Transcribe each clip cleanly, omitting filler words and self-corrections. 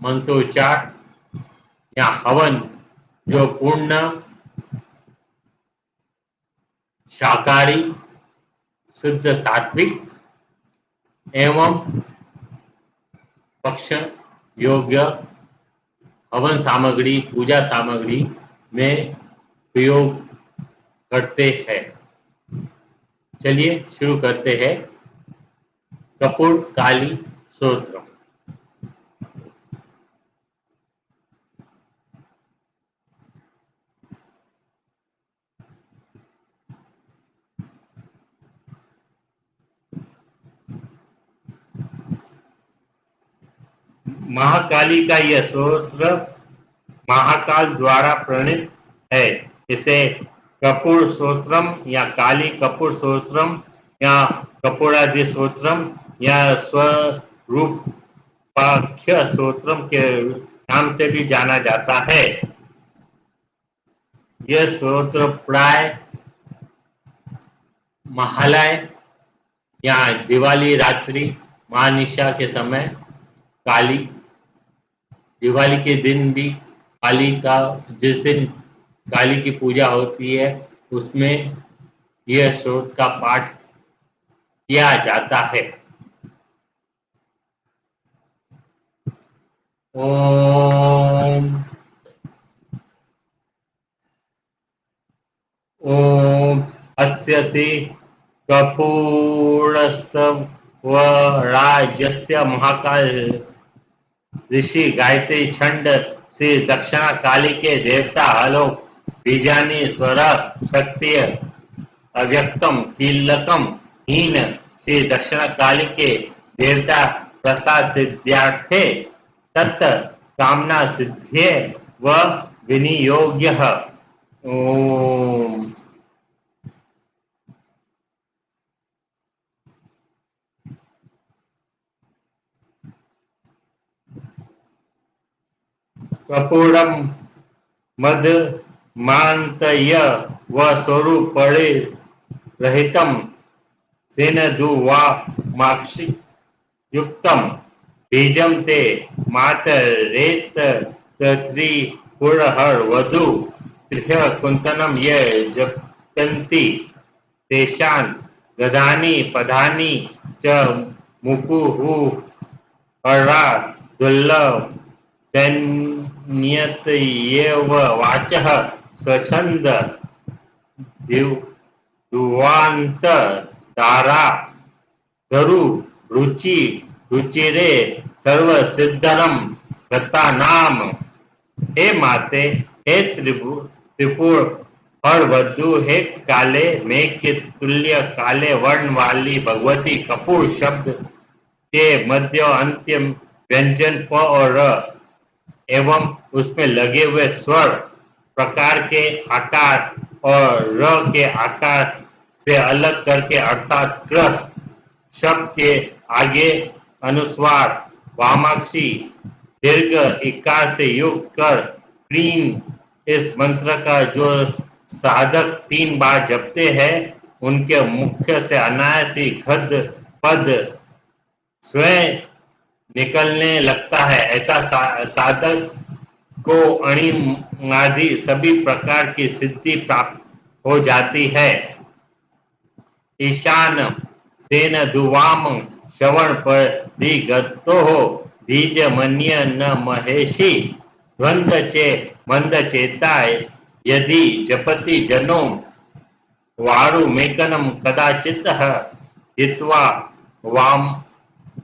मंत्रोच्चार या हवन जो पूर्ण शाकाहारी शुद्ध सात्विक एवं पक्ष योग्य हवन सामग्री पूजा सामग्री में प्रयोग करते हैं। चलिए शुरू करते हैं। कपूर काली स्तोत्र। महाकाली का यह स्तोत्र महाकाल द्वारा प्रणीत है। इसे कपूर स्तोत्रम या काली कपूर स्तोत्रम या कपूरादि स्तोत्रम या स्वरूपाख्य स्तोत्रम के नाम से भी जाना जाता है। यह स्तोत्र प्राय महालय या दिवाली रात्रि महानिशा के समय काली दिवाली के दिन भी काली का जिस दिन काली की पूजा होती है उसमें यह स्तोत्र का पाठ किया जाता है। ओम ओम अस्य श्री कपूरस्तवराजस्य महाकाल ऋषि गायत्री छंद श्री दक्षिणा काली के देवता आलोक बीजानी स्वर शक्ति अव्यक्तम कीलकम हीन श्री दक्षिणा काली के देवता प्रसाद सिद्धार्थे तत् कामना सिद्धे व विनियोग्य। ओम कपूरम मद मांतय व स्वरूप रहितम सेनदुवा माक्षि युक्तम बीजम ते मातरेत तत्री पुरहर वधु गृह कुंतनम ये जपन्ति तेषां गदानि पदानि च मुकुहु हरा दुर्लभ सैन्यतयेव वाचः स्वच्छंद दुवांत दारा धरु रुचि रुचिरे सर्व सिद्धरम गता नाम। हे माते हे त्रिपुर और वधु हे काले मेघ के तुल्य काले वर्ण वाली भगवती कपूर शब्द के मध्य अंतिम व्यंजन प और र एवं उसमें लगे हुए स्वर प्रकार के आकार और र के आकार से अलग करके अर्थात ग्रह शब्द के आगे अनुस्वार वामाक्षी दीर्घ इकार से युक्त कर क्लीन इस मंत्र का जो साधक 3 बार जपते हैं उनके मुख्य से अनायास ही गद पद स्वयं निकलने लगता है। ऐसा साधक को अणिमादि सभी प्रकार की सिद्धि प्राप्त हो जाती है। ईशान सेन दुवाम श्रवण पर दिगतो हो बीज मन्य न महेशी द्वंद चे मंद चेताय यदि जपति जनो वारु मेकनम कदाचित हित्वा वाम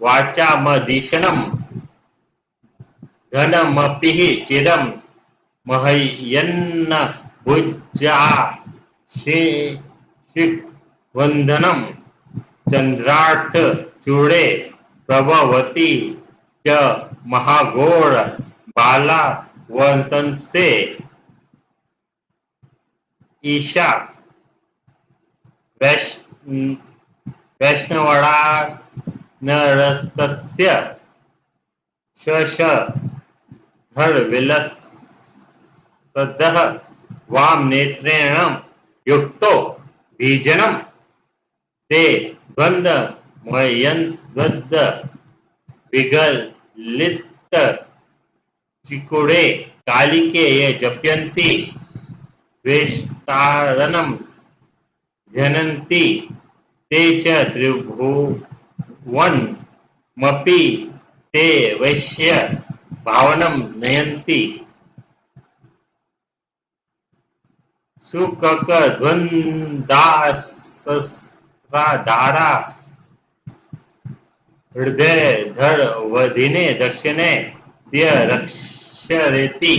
वाचामदीशनम धनमपि चिरम महयन्न भुजा शिख वंदनम चंद्रार्थ चूड़े प्रभवती च महाघोर बाला वंतन से ईशा वैष्णवड़ा नरतस्य शश धर विलसदः वाम नेत्रेण युक्तो बीजनम ते द्वंद मयंद्वद विगलित चिकुड़े कालिके ये जप्यन्ति द्वेष्टारनम जनन्ति ते च त्रिभुवन मपि ते वैश्य भावनम नयन्ति सुकक द्वंद्वास्त्राधारा हृदय धड़ वधिने दक्षिणे त्य रक्षरेति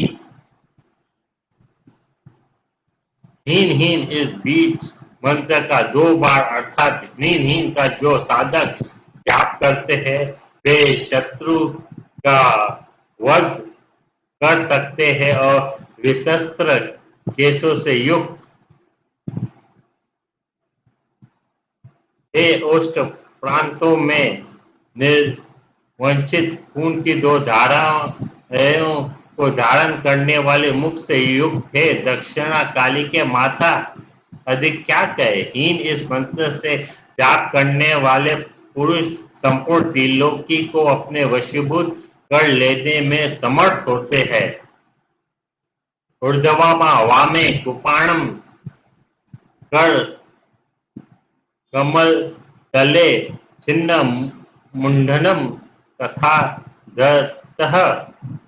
हीन हीन इस बीच मंत्र का 2 बार अर्थात हीन हीन का जो साधक जाप करते हैं वे शत्रु का वध कर सकते हैं और विशस्त्र केशों से युक्त हे ओष्ट प्रांतों में निर्वंचित खून की 2 धाराओं को धारण करने वाले मुख से युक्त है दक्षिणा काली के माता अधिक क्या कहे। हीन इस मंत्र से जाप करने वाले पुरुष संपूर्ण त्रिलोकी को अपने वशीभूत कर लेने में समर्थ होते हैं। ऊर्ध्वमा वामे कुपाणम कर कमल तले छिन्न मुंडनम तथा दत्तः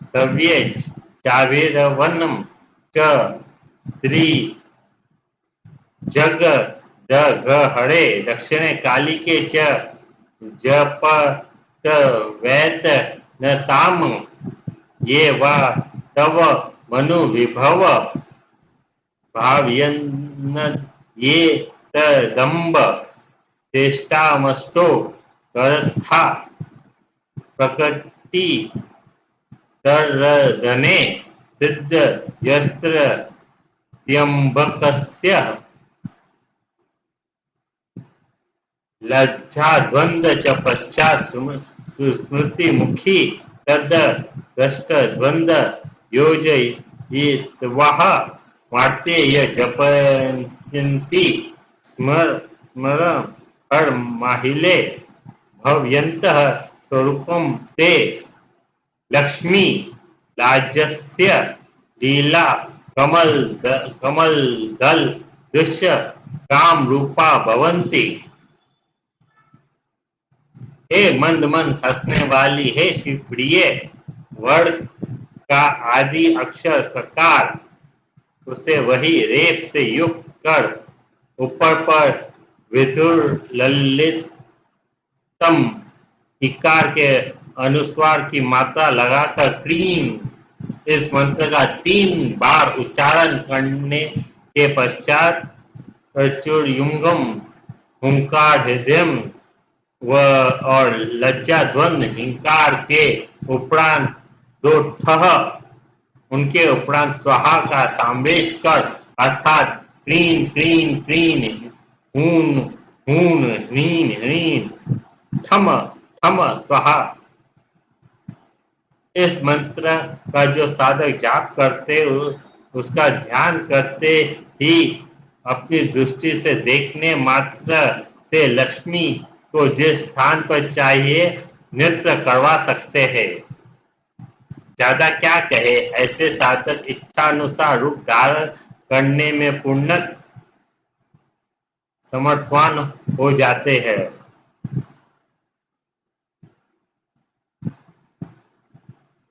सव्ये चावीरवनम च त्रि जग दघहरे दक्षिणे कालिके च जपत वैत न ताम ये वा तव मनु विभव भावयन ये तदम्ब चेष्टामष्टो करस्था प्रकृति तरधने सिद्ध यस्त्र त्र्यंबकस्य लज्जा द्वंद्व च पश्चात स्मृति मुखी तद दष्ट द्वंद्व योजयित्वाह मार्तेय जपन्ति स्मर हर माहिले भव्यन्तः स्वरूपम ते लक्ष्मी लाजस्य लीला कमल दल दृश्य काम रूपा भवंती। हे मंद मंद हंसने वाली हे शिवप्रिय वर्ण का आदि अक्षर ककार उसे वही रेफ से युक्त कर ऊपर पर विधुर ललितम इकार के अनुस्वार की मात्रा लगाकर क्रीम इस मंत्र का 3 बार उच्चारण करने के पश्चात प्रचुरयुंगम हुंकार हृदयम और लज्जा द्वंद हिंकार के उपरांत 2 ठह उनके उपरांत स्वाहा का सामवेश कर अर्थात क्रीन क्रीन क्रीन हून हून ह्रीन ह्रीन ठम ठम स्वाहा। इस मंत्र का जो साधक जाप करते उसका ध्यान करते ही अपनी दृष्टि से देखने मात्र से लक्ष्मी को जिस स्थान पर चाहिए नृत्य करवा सकते हैं। ज्यादा क्या कहे, ऐसे साधक इच्छानुसार रूप धारण करने में पूर्ण समर्थवान हो जाते हैं।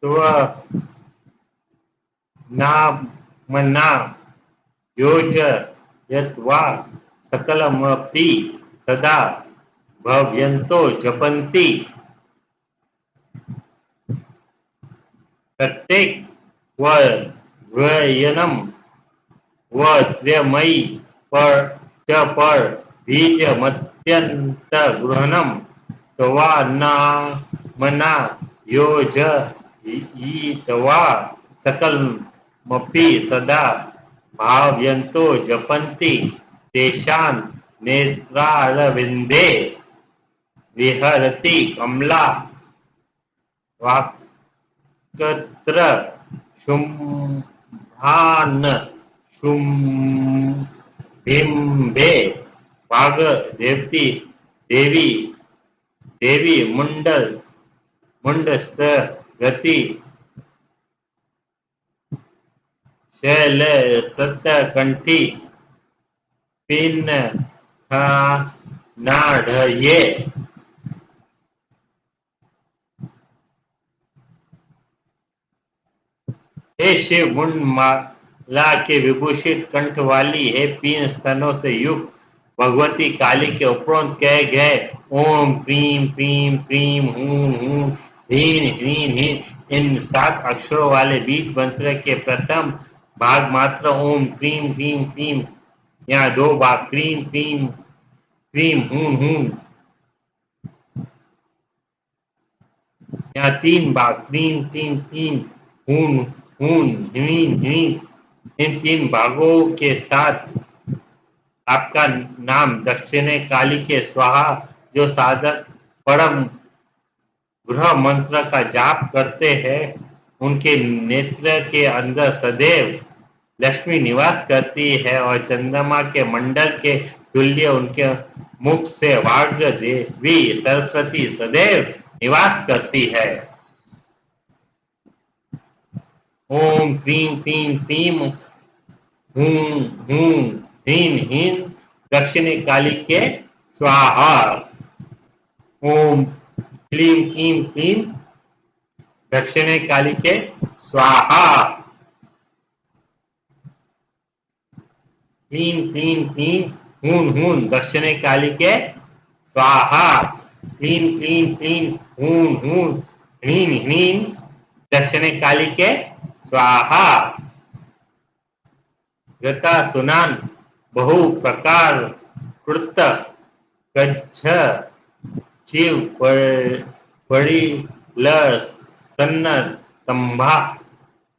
तो ना मना योज यत्वा सकलमपि सदा भव्यन्तो जपन्ति। प्रत्येक व द्वयनम व त्रयमयी पर बीज मत्यंत गृहणम तवा ना मना योज तवा सकलमपि सदा भाव्यन्तो जपन्ति तेषां नेत्रारविन्दे विहरति कमला वाक्त्र शुम्भान शुम्भिम्बे वाग देवती देवी देवी मुंडस्थ गति शैल सतकंठी पिन स्थानाढ़ये। हे शिव, मुंड माला के विभूषित कंठ वाली, हे तीन स्तनों से युक्त भगवती काली के उपरोक्त कहे गए ओम प्रीम प्रीम प्रीम हूं हूं हीन हीन हीन इन 7 अक्षरों वाले बीज मंत्र के प्रथम भाग मात्र ओम प्रीम प्रीम प्रीम, यहाँ 2 भाग प्रीम प्रीम प्रीम हूं हूं, यहाँ 3 भाग प्रीम प्रीम प्रीम हूं हूं हीन हीन। इन 3 भागों के साथ आपका नाम दक्षिणे काली के स्वाहा, जो साधक परम गृह मंत्र का जाप करते हैं, उनके नेत्र के अंदर सदैव लक्ष्मी निवास करती है और चंद्रमा के मंडल के तुल्य उनके मुख से वाग् देवी सरस्वती सदैव निवास करती है। ओम क्रीम क्रीम क्रीम हूं हूं हीन हीन दक्षिणी काली के स्वाहा। ओम क्लीम क्लीम क्लीम दक्षिणे काली के स्वाहा। क्लीम क्लीम क्लीम हून हून दक्षिणे काली के स्वाहा। क्लीम क्लीम क्लीम हून हून ह्रीं ह्रीं दक्षिणे काली के स्वाहा। गता सुनान बहु प्रकार कृत कच्छ शिव पड़ी ल सन्न तंभा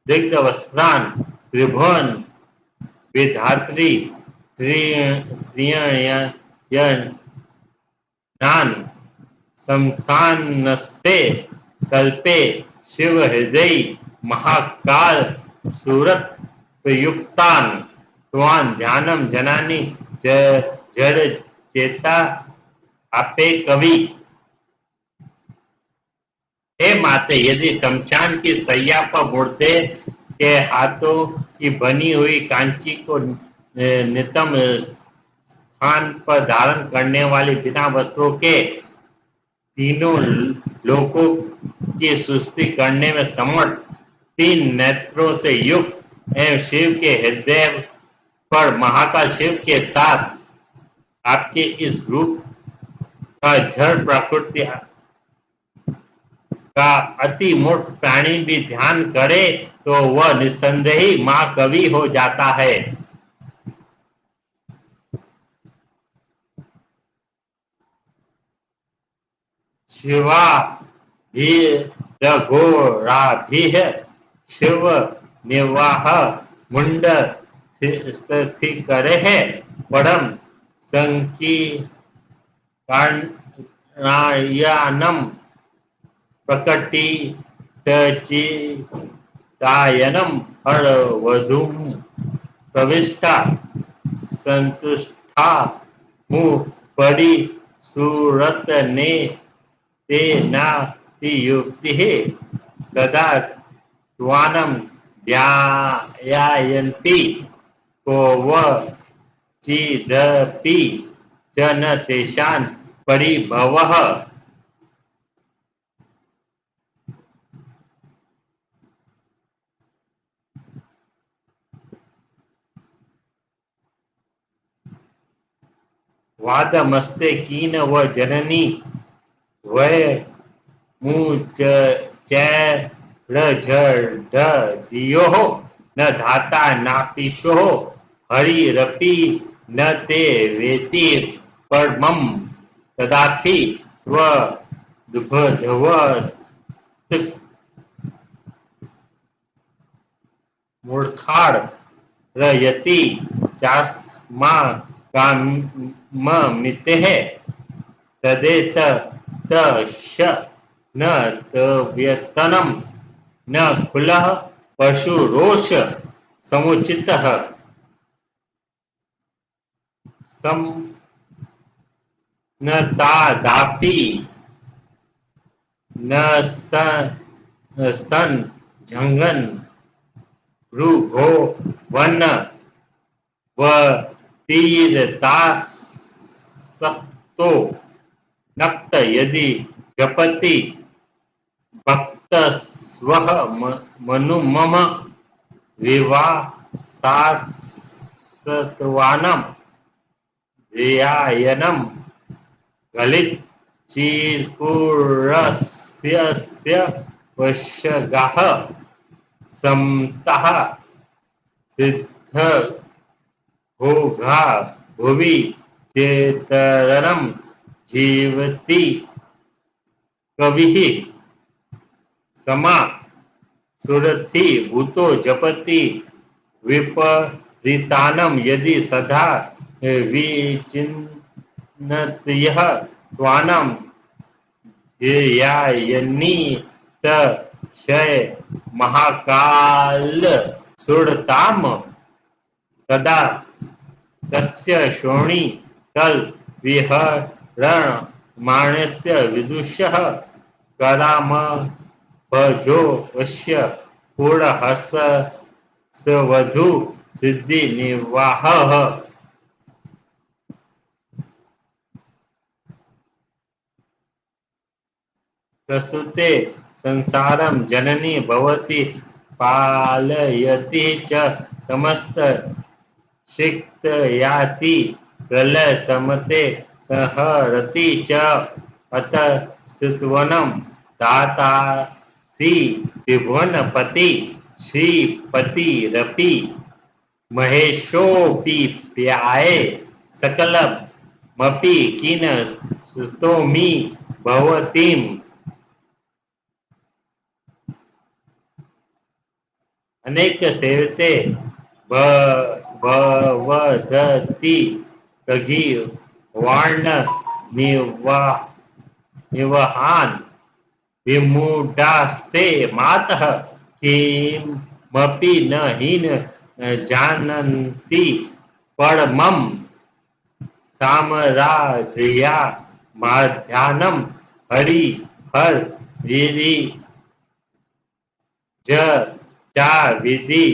दिग्ध वस्त्रान त्रिभुवन विधात्री त्रिययनान शमशानस्ते कल्पे शिव हृदय महाकाल सूरत प्रयुक्तान त्वान ध्यानम जनानी जड़ चेता आपे कवि। हे माते, यदि शमशान की सैया पर मुर्दे के हाथों की बनी हुई कांची को नितम स्थान पर धारण करने वाली बिना वस्त्रों के तीनों लोकों की सृष्टि करने में समर्थ, 3 नेत्रों से युक्त एवं शिव के हृदय पर महाकाल शिव के साथ आपके इस रूप का जड़ प्रकृति का अति मूर्ख प्राणी भी ध्यान करे तो वह निसंदेही महाकवि हो जाता है। शिवा भी रघोराभिः शिव निर्वाह मुंड स्थितिकरेः परम संकीर्णायानम प्रकटितचिदायनम हरवधूम प्रविष्टा संतुष्टा मुँह पड़ी सूरत ने ते नातियुक्ति सदा त्वानम ध्यायन्ति को वह चिदपि च न तेषां परिभवः। वादमस्ते कीन व जननी वै मुचैरझढधियोः न धाता नापीशोः हरिरपि न ते वेति परमं तदापि त्वद्भवत् मूर्खार् चास्मा काममितेः तदेतत्तश न तव्यतनं न खुलः पशुरोष समुचितः समनतादापि न स्तन झंगन भृगो वन व तीरतासक्तो नक्त यदि जपति भक्त स्वः मनु मम विवासास्तवानं ध्यायनं गलित चिरपुरस्य वशगाः समतः सिद्ध भोगा भुवि चेतरं जीवति कविः समा सुरथि भूतो जपति विपरीतानं यदि सदा विचिन्त्यः त्वानं ध्येयायनीत क्षय महाकाल सुरताम तदा तस्य शोणी तल विहरण मानस्य विदुषः कराम भजो वश्य पूर्णहस सवधु सिद्धि निर्वाह प्रसूते संसारं जननी भवति पालयति च समस्त शिक्तयाति प्रलय समते संहरति च अत सित्वनं दाता श्री त्रिभुवनपति श्रीपतिरपि महेशोऽपि प्याये सकलमपि किन स्तोमि भवतीम् अनेक सेवते भवदति कघी वार्ण निवहान विमूढ़ास्ते मातः किमपि न हीन जानन्ति परमं सामराध्या माध्यानं हरि हर विधि चा विधि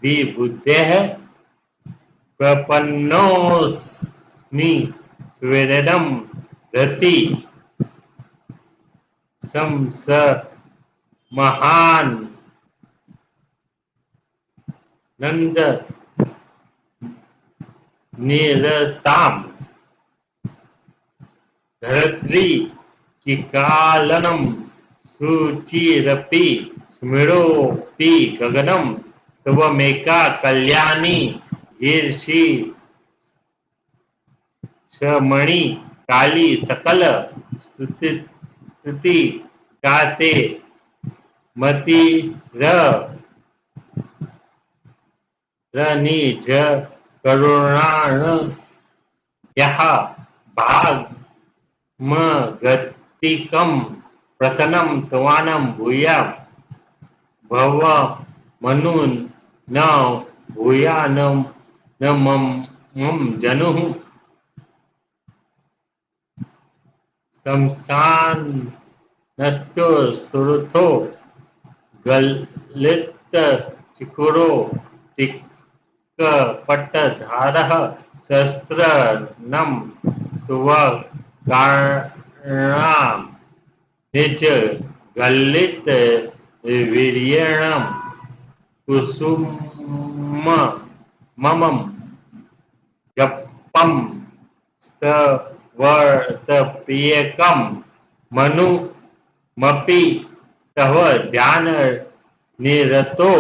विबुद्धेः प्रपन्नोऽस्मि स्वेदं रति संस महान नंद निरताम धरत्री किकालनं सुचिरपि स्मिरोऽपि गगनं त्वमेका कल्याणी ईर्षि शमणि काली सकल स्तुति गाते मति निज करुणाण यह भागमगतिकं प्रसन्नं त्वानं भूया भव मनु न भूया न मम जनुः शमशान नस्थो सुरथो गलित चिकुरो टिकपटधारः शस्त्रनं त्व कारणां निज गलित वीर्येण कुसुम ममं जपं स्तवर्तप्रियकं मनुमपि तव ध्यान निरतो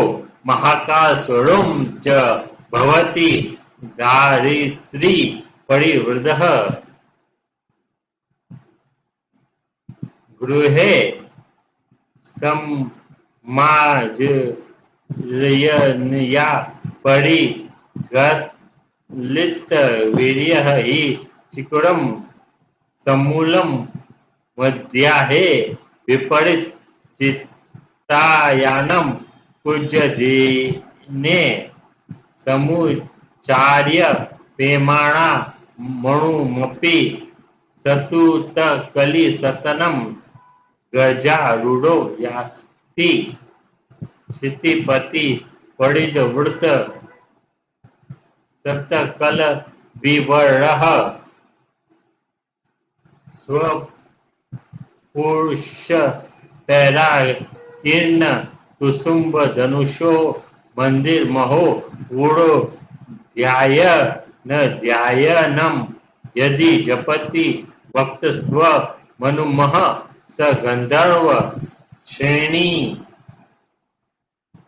महाकासुरं च भवति दारिद्री परिवृद्धः गृहे समाजयनया परिगलित वीर्यः हि चिकुरं समूलं मध्याहे विपरीत चित्तायानं कुजदिने समुच्चार्य पेमाणा मणुमपि सतुत कलि सतनं गजारूढ़ो याति क्षितिपति परिद वृत सप्तकल विवरः स्वपुरुष पैरा कीर्ण कुसुम्ब धनुषो मंदिर महो गूढ़ो ध्याय न ध्यायनम यदि जपति वक्तस्व मनुमः स गंधर्व श्रेणी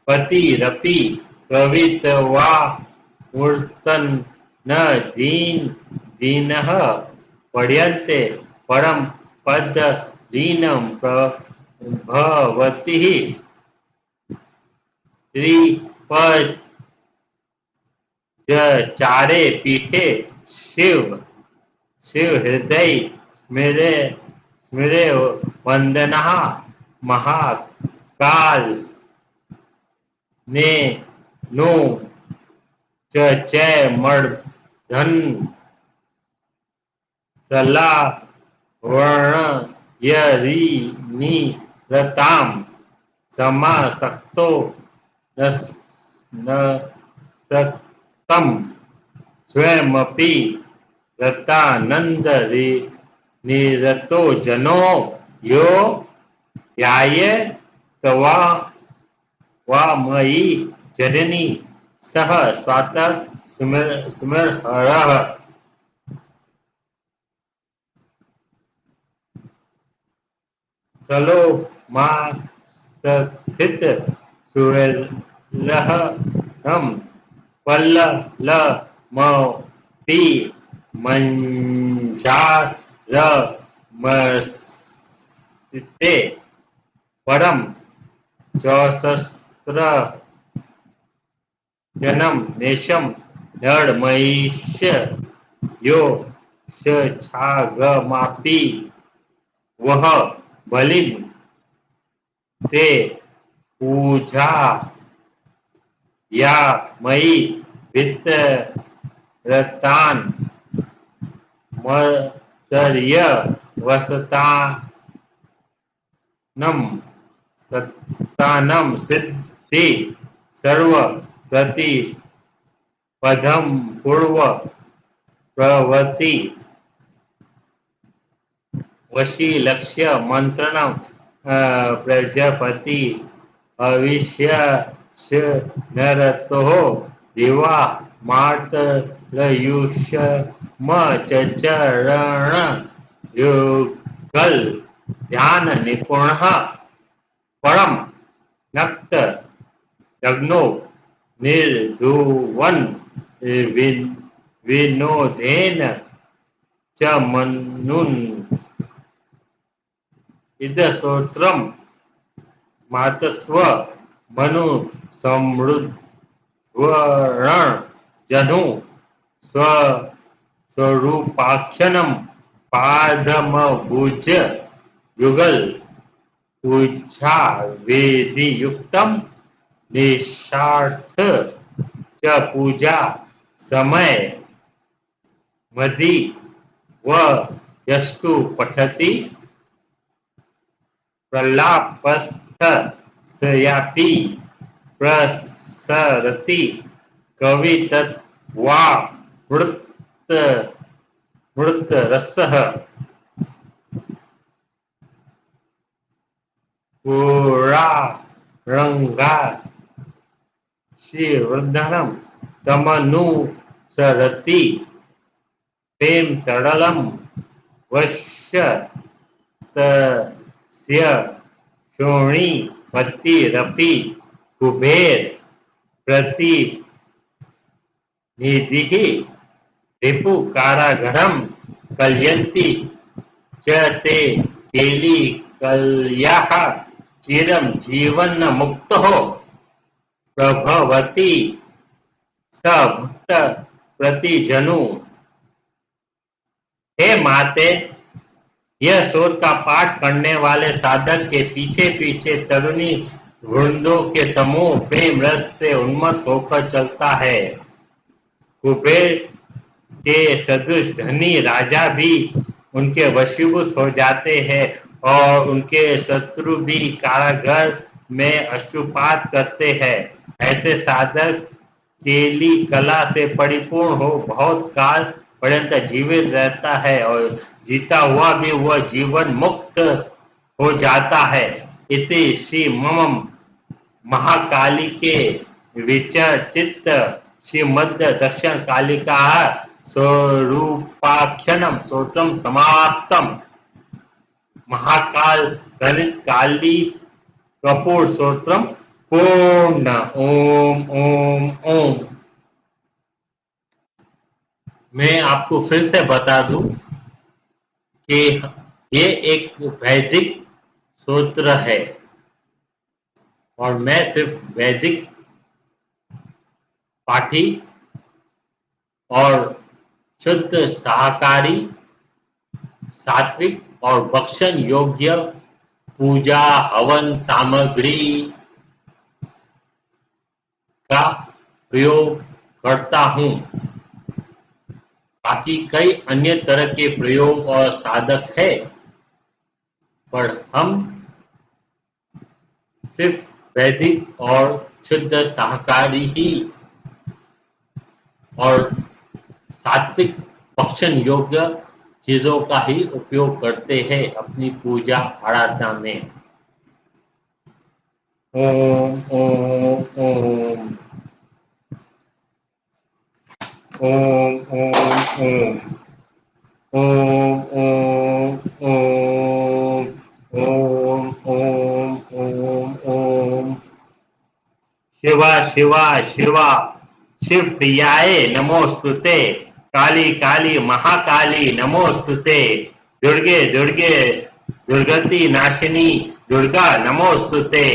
पतिरपि प्रवृत्तवा मूर्तन न दीनः पड्यन्ते परम पद दीनं प्रभवति त्रिपद चारे पीठे शिव शिव हृदय स्मरे स्मरे वंदना महाकाल ने नो चय मर्धन सला वर्ण यरीनी रताम समासक्तो नसक्तम स्वयमपि रतानंद निरतो जनो यो ध्याये तवा वा मयि जननी सह स्वात स्मरः सलो मा स्थित सुरलहम पल्ल मपि मंजार मस्ते परम चौसस्त्र जन्म नेशम नर्मयीश यो छागमापी वह बलिन ते पूजा या मई वितरतान मर्य वसतानम सत्तानम सिद्धि सर्व प्रति पदम पूर्व प्रवृत्ति वशी लक्ष्य मंत्रणम प्रजापति अविष्य नरतो दिवा मातलयुष म चरण युगल ध्यान निपुण परम नक्त यज्ञो निर्धुवन विनोदेन च मनुन इदसोत्रम मातस्व मनु समृद्धवर्ण जनु स्व स्वरूपाख्यनम पादमभुज युगल पूजा वेदी युक्तम निशार्थ च पूजा समय मधि व यस्तु पठति प्रलापस्थ सयापि प्रसरति कवि तत्वा मृत रसः पुरा रंगा श्रीवृद्धनम तमनु सरति प्रेम तड़लम वश्य शोणी पति रपि कुबेर प्रति निधि रिपु कारागरम कलयन्ति च ते केली कल्याः चिरम जीवन मुक्त हो प्रभवती स भक्त प्रति जनु। हे माते, यह शोध का पाठ करने वाले साधक के पीछे पीछे तरुणी वृंदों के समूह प्रेम रस से उन्मत्त होकर चलता है। कुबेर के सदृश धनी राजा भी उनके वशीभूत हो जाते हैं और उनके शत्रु भी कारागार में अश्रुपात करते हैं। ऐसे साधक केली कला से परिपूर्ण हो बहुत काल पर्यंत जीवित रहता है और जीता हुआ भी वह जीवन मुक्त हो जाता है। इति श्री मम महाकाली के विचर्चित श्रीमद् दक्षिण कालिका स्वरूपाख्यानम सूत्रम समाप्तम। महाकाल गणित काली कपूर सूत्रम पूर्ण। ओम ओम ओम। मैं आपको फिर से बता दूं कि ये एक वैदिक सूत्र है और मैं सिर्फ वैदिक पाठी और शुद्ध शाकाहारी सात्विक और भक्षण योग्य पूजा हवन सामग्री का प्रयोग करता हूँ। बाकी कई अन्य तरह के प्रयोग और साधक है, पर हम सिर्फ वैदिक और शुद्ध शाकाहारी ही और सात्विक भक्षण योग्य चीजों का ही उपयोग करते हैं अपनी पूजा आराधना में। ओम ओम ओम ओम ओम ओम ओम ओम ओम ओम ओम ओम। शिवा शिवा शिवा शिव प्रियाय नमोस्तुते। काली काली महाकाली नमोस्तुते। दुर्गे दुर्गे दुर्गति नाशिनी दुर्गा नमोस्तुते।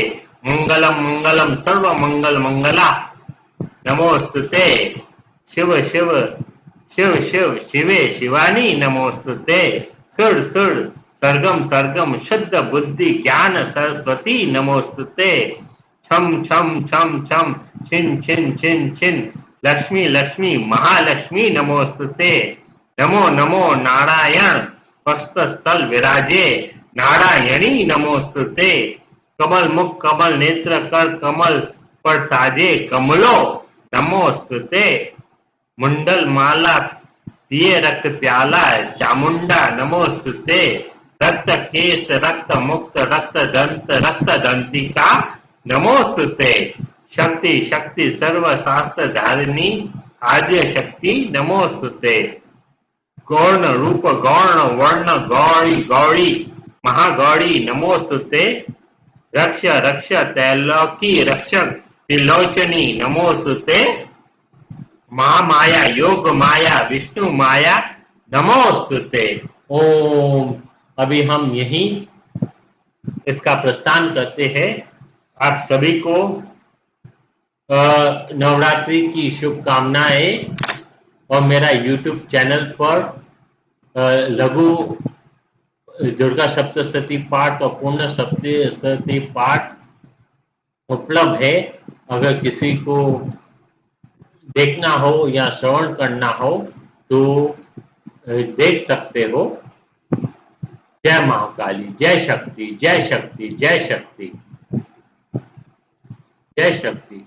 मंगलम मंगलम सर्व मंगल मंगला नमोस्तुते। शिव शिव शिव शिव शिवे शिवानी नमोस्तुते। सुर सुर सर्गम सर्गम शुद्ध बुद्धि ज्ञान सरस्वती नमोस्तुते। छम छम छम छम छिन छिन छिन छिन लक्ष्मी लक्ष्मी महालक्ष्मी नमोस्तुते। नमो नमो नारायण वक्षस्थल विराजे नारायणी नमोस्तुते। कमल मुख कमल नेत्र कर कमल पर साजे कमलो नमोस्तुते। मुंडल माला पिए रक्त प्याला चामुंडा नमोस्तुते। रक्त केश रक्त मुक्त रक्त दंत रक्त दंतिका नमोस्तुते। शक्ति शक्ति सर्व शास्त्र धारिणी आद्य शक्ति नमोस्तुते। गौर्ण रूप गौर्ण वर्ण गौरी गौरी महागौरी नमोस्तुते। रक्ष रक्ष त्रैलोकी रक्षक त्रिलोचनी नमोस्तुते। महामाया योग माया विष्णु माया नमोस्तुते। ओम। अभी हम यहीं इसका प्रस्थान करते हैं। आप सभी को नवरात्रि की शुभकामनाएं और मेरा YouTube चैनल पर लघु दुर्गा सप्तशती पाठ और पूर्ण सप्तशती पाठ उपलब्ध है। अगर किसी को देखना हो या श्रवण करना हो तो देख सकते हो। जय महाकाली जय शक्ति जय शक्ति जय शक्ति जय शक्ति।